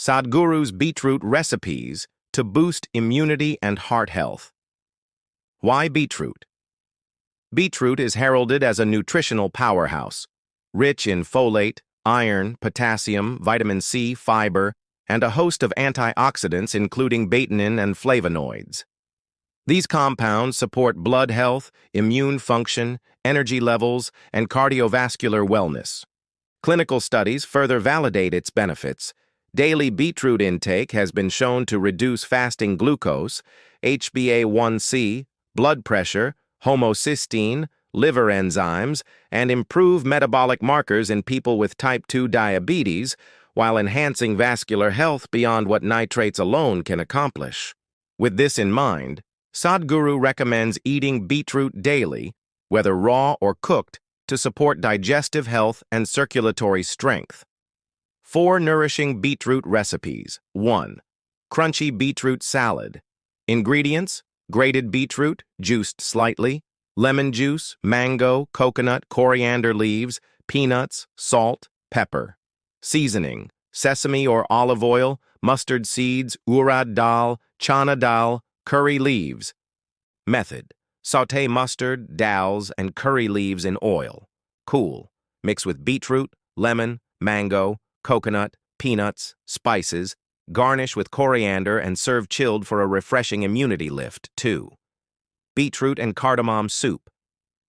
Sadhguru's beetroot recipes to boost immunity and heart health. Why beetroot? Beetroot is heralded as a nutritional powerhouse, rich in folate, iron, potassium, vitamin C, fiber, and a host of antioxidants including betanin and flavonoids. These compounds support blood health, immune function, energy levels, and cardiovascular wellness. Clinical studies further validate its benefits. Daily beetroot intake has been shown to reduce fasting glucose, HbA1c, blood pressure, homocysteine, liver enzymes, and improve metabolic markers in people with type 2 diabetes, while enhancing vascular health beyond what nitrates alone can accomplish. With this in mind, Sadhguru recommends eating beetroot daily, whether raw or cooked, to support digestive health and circulatory strength. 4 nourishing beetroot recipes. 1. Crunchy beetroot salad. Ingredients: grated beetroot, juiced slightly, lemon juice, mango, coconut, coriander leaves, peanuts, salt, pepper. Seasoning: sesame or olive oil, mustard seeds, urad dal, chana dal, curry leaves. Method: sauté mustard, dals, and curry leaves in oil. Cool. Mix with beetroot, lemon, mango, coconut, peanuts, spices. Garnish with coriander and serve chilled for a refreshing immunity lift. 2. Beetroot and cardamom soup.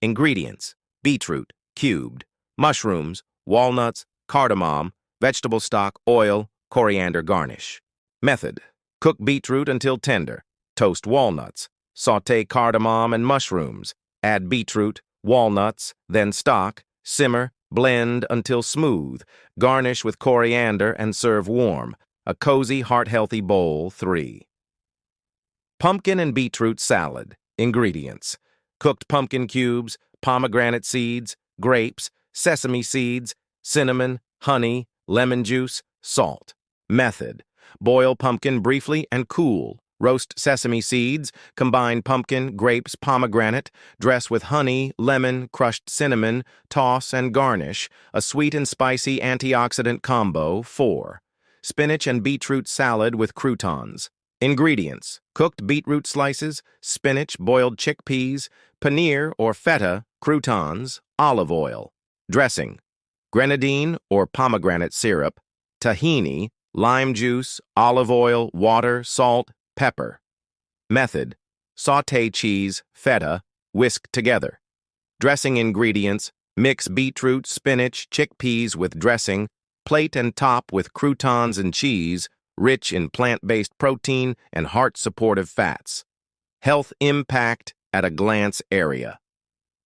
Ingredients: beetroot, cubed, mushrooms, walnuts, cardamom, vegetable stock, oil, coriander garnish. Method: cook beetroot until tender. Toast walnuts. Sauté cardamom and mushrooms. Add beetroot, walnuts, then stock. Simmer, blend until smooth. Garnish with coriander and serve warm. A cozy, heart-healthy bowl. 3. Pumpkin and beetroot salad. Ingredients: cooked pumpkin cubes, pomegranate seeds, grapes, sesame seeds, cinnamon, honey, lemon juice, salt. Method: boil pumpkin briefly and cool. Roast sesame seeds, combine pumpkin, grapes, pomegranate, dress with honey, lemon, crushed cinnamon, toss and garnish. A sweet and spicy antioxidant combo. 4. Spinach and beetroot salad with croutons. Ingredients: cooked beetroot slices, spinach, boiled chickpeas, paneer or feta, croutons, olive oil. Dressing: grenadine or pomegranate syrup, tahini, lime juice, olive oil, water, salt, pepper. Method: sauté cheese, feta, whisk together. Dressing ingredients: mix beetroot, spinach, chickpeas with dressing, plate and top with croutons and cheese, rich in plant-based protein and heart-supportive fats. Health impact at a glance area.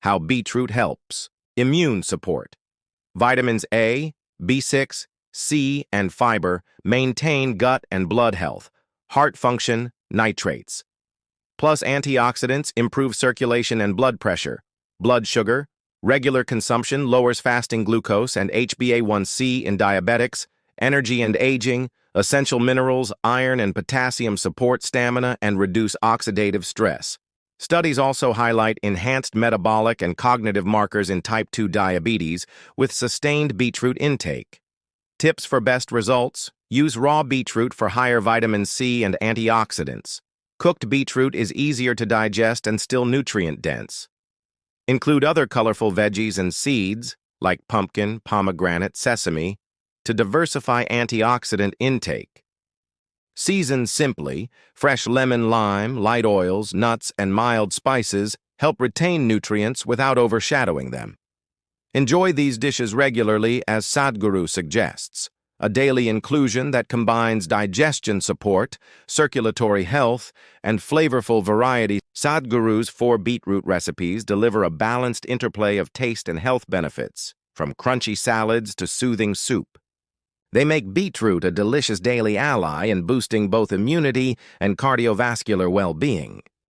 How beetroot helps. Immune support. Vitamins A, B6, C, and fiber maintain gut and blood health. Heart function, nitrates. Plus antioxidants improve circulation and blood pressure. Blood sugar. Regular consumption lowers fasting glucose and HbA1c in diabetics. Energy and aging. Essential minerals, iron and potassium support stamina and reduce oxidative stress. Studies also highlight enhanced metabolic and cognitive markers in type 2 diabetes with sustained beetroot intake. Tips for best results: use raw beetroot for higher vitamin C and antioxidants. Cooked beetroot is easier to digest and still nutrient-dense. Include other colorful veggies and seeds, like pumpkin, pomegranate, sesame, to diversify antioxidant intake. Season simply. Fresh lemon, lime, light oils, nuts, and mild spices help retain nutrients without overshadowing them. Enjoy these dishes regularly as Sadhguru suggests, a daily inclusion that combines digestion support, circulatory health, and flavorful variety. Sadhguru's 4 beetroot recipes deliver a balanced interplay of taste and health benefits, from crunchy salads to soothing soup. They make beetroot a delicious daily ally in boosting both immunity and cardiovascular well-being.